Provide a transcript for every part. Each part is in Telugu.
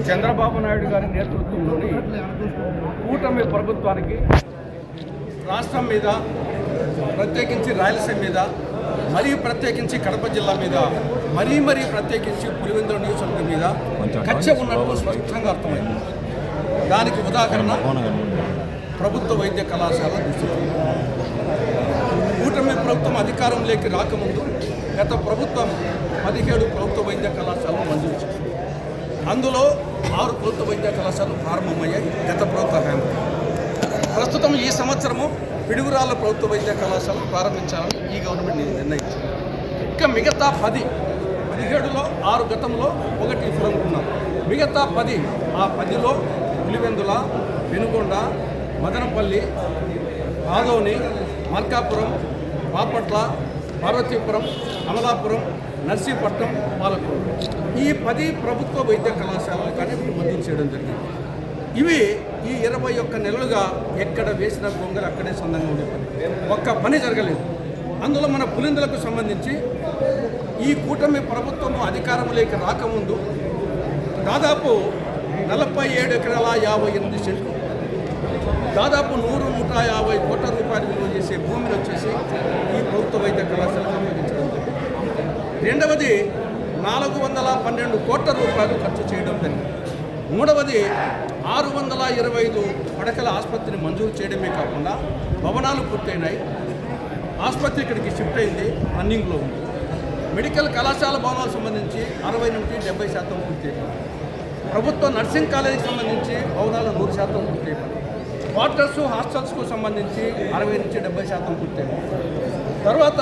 చంద్రబాబు నాయుడు గారి నేతృత్వంలోని కూటమి ప్రభుత్వానికి రాష్ట్రం మీద, ప్రత్యేకించి రాయలసీమ మీద, మరీ ప్రత్యేకించి కడప జిల్లా మీద, మరీ ప్రత్యేకించి పులివెందుల నియోజకవర్గం మీద కక్ష ఉన్నట్టు స్పష్టంగా అర్థమైంది. దానికి ఉదాహరణ ప్రభుత్వ వైద్య కళాశాల దుస్థితి. కూటమి ప్రభుత్వం అధికారంలోకి రాకముందు గత ప్రభుత్వం 17 ప్రభుత్వ వైద్య కళాశాలను మంజూరు చేసింది. అందులో 6 ప్రభుత్వ వైద్య కళాశాలలు ప్రారంభమయ్యాయి గత ప్రభుత్వ హయాంలో. ప్రస్తుతం ఈ సంవత్సరము పిడుగురాళ్ళ ప్రభుత్వ వైద్య కళాశాల ప్రారంభించాలని ఈ గవర్నమెంట్ నిర్ణయించింది. ఇంకా మిగతా 17లో 6 గతంలో 1 విఫలమవుతున్నారు. మిగతా 10, ఆ 10లో పులివెందుల, వెనుగొండ, మదనపల్లి, ఆదోని, మార్కాపురం, బాపట్ల, పార్వతీపురం, అమలాపురం, నర్సీపట్నం, పాలకొల్లు, ఈ 10 ప్రభుత్వ వైద్య కళాశాలలు కానీ మంజూరు చేయడం జరిగింది. ఇవి ఈ 21 నెలలుగా ఎక్కడ వేసిన గొంగలు అక్కడే సొంతంగా ఉండే పని, ఒక్క పని జరగలేదు. అందులో మన పులిందులకు సంబంధించి ఈ కూటమి ప్రభుత్వము అధికారంలోకి రాకముందు దాదాపు 47 ఎకరాల 58 సెంట్లు, దాదాపు 100-150 కోట్ల రూపాయలు విలువ చేసే భూమిని వచ్చేసి ఈ ప్రభుత్వ వైద్య కళాశాలకు అప్పగించడం జరిగింది. రెండవది 412 కోట్ల రూపాయలు ఖర్చు చేయడం జరిగింది. మూడవది 625 పడకల ఆసుపత్రిని మంజూరు చేయడమే కాకుండా భవనాలు పూర్తయినాయి. ఆసుపత్రి ఇక్కడికి షిఫ్ట్ అయింది, రన్నింగ్లో ఉంది. మెడికల్ కళాశాల భవనాలకు సంబంధించి 60-70% పూర్తయిపోయింది. ప్రభుత్వ నర్సింగ్ కాలేజీకి సంబంధించి భవనాలు 100% పూర్తయిపోయింది. క్వార్టర్స్, హాస్టల్స్కు సంబంధించి 60-70% పూర్తయింది. తర్వాత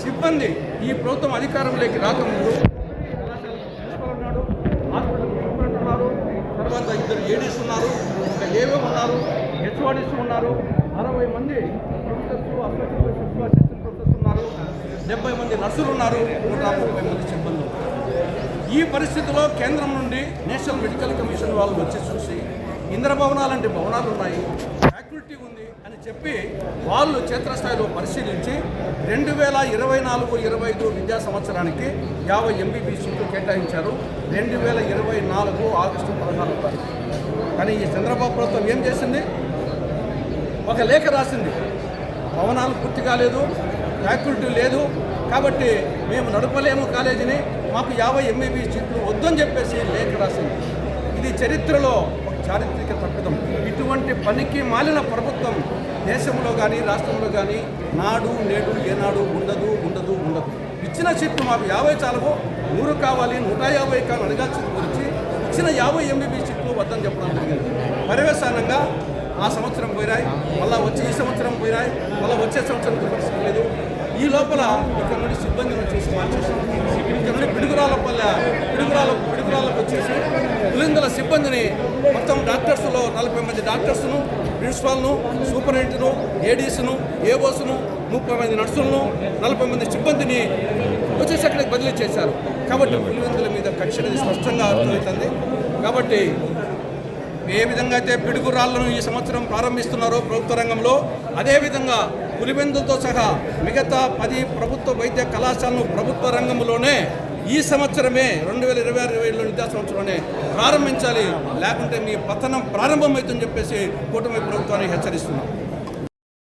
సిబ్బంది ఈ ప్రభుత్వం అధికారంలోకి రాకముందు ప్రిన్సిపల్ ఉన్నాడు, హాస్పిటల్ సూపరింటెండెంట్ ఉన్నారు, తర్వాత 2 ఏడీస్ ఉన్నారు, ఇంకా ఏవో ఉన్నారు, హెచ్ఓడీస్ ఉన్నారు, 60 మంది ప్రొఫెసర్స్, అసిస్టెంట్ ప్రొఫెసర్స్ ఉన్నారు, 70 మంది నర్సులు ఉన్నారు, 130 మంది సిబ్బంది ఉన్నారు. ఈ పరిస్థితిలో కేంద్రం నుండి నేషనల్ మెడికల్ కమిషన్ వాళ్ళు వచ్చి చూసి ఇంద్రభవనాలు అంటే భవనాలు ఉన్నాయి, ఫ్యాకల్టీ ఉంది అని చెప్పి వాళ్ళు క్షేత్రస్థాయిలో పరిశీలించి 2024-25 విద్యా సంవత్సరానికి 50 MBBS సీట్లు కేటాయించారు. 2024 ఆగస్టు 16 తారీఖు. కానీ ఈ చంద్రబాబు ప్రభుత్వం ఏం చేసింది? ఒక లేఖ రాసింది, భవనాలు పూర్తి కాలేదు, ఫ్యాకల్టీ లేదు, కాబట్టి మేము నడపలేము కాలేజీని, మాకు 50 MBBS సీట్లు వద్దని చెప్పేసి లేఖ రాసింది. ఇది చరిత్రలో చారిత్రక తప్పిదం. ఇటువంటి పనికి మాలిన ప్రభుత్వం దేశంలో కానీ రాష్ట్రంలో కానీ నాడు నేడు ఏనాడు ఉండదు. ఇచ్చిన సీట్లు మాకు 50 చాలవు, 100 కావాలి, 150 కావాలి అడగాల్సింది గురించి ఇచ్చిన 50 MBBS సీట్లు వద్దని చెప్పడం జరిగింది. పర్యవసానంగా ఆ సంవత్సరం పోయినాయి, మళ్ళీ వచ్చి ఈ సంవత్సరం పోయినాయి, మళ్ళీ వచ్చే సంవత్సరం పరిస్థితి లేదు. ఈ లోపల ఇక్కడ నుండి సిబ్బందిని వచ్చేసి మార్చేసాం. ఇక్కడ నుండి పిడుగురాళ్ళకు వచ్చేసి పులిందుల సిబ్బందిని మొత్తం డాక్టర్స్లో 40 మంది డాక్టర్స్ను, ప్రిన్సిపాల్ను, సూపరింటెండెంట్ను, ఏడీస్ను, ఏఓస్ను, 30 మంది నర్సులను, 40 మంది సిబ్బందిని వచ్చేసి అక్కడికి బదిలీ చేశారు. కాబట్టి పులివెందుల మీద కక్ష అనేది స్పష్టంగా అర్థమవుతుంది. కాబట్టి ఏ విధంగా అయితే పిడుగురాళ్లను ఈ సంవత్సరం ప్రారంభిస్తున్నారో ప్రభుత్వ రంగంలో, అదేవిధంగా పులివెందులతో సహా మిగతా 10 ప్రభుత్వ వైద్య కళాశాలను ప్రభుత్వ రంగంలోనే ఈ సంవత్సరమే 2026-27 విద్యా సంవత్సరంలోనే ప్రారంభించాలి, లేకుంటే మీ పతనం ప్రారంభమవుతుందని చెప్పేసి కూటమి ప్రభుత్వాన్ని హెచ్చరిస్తున్నాం.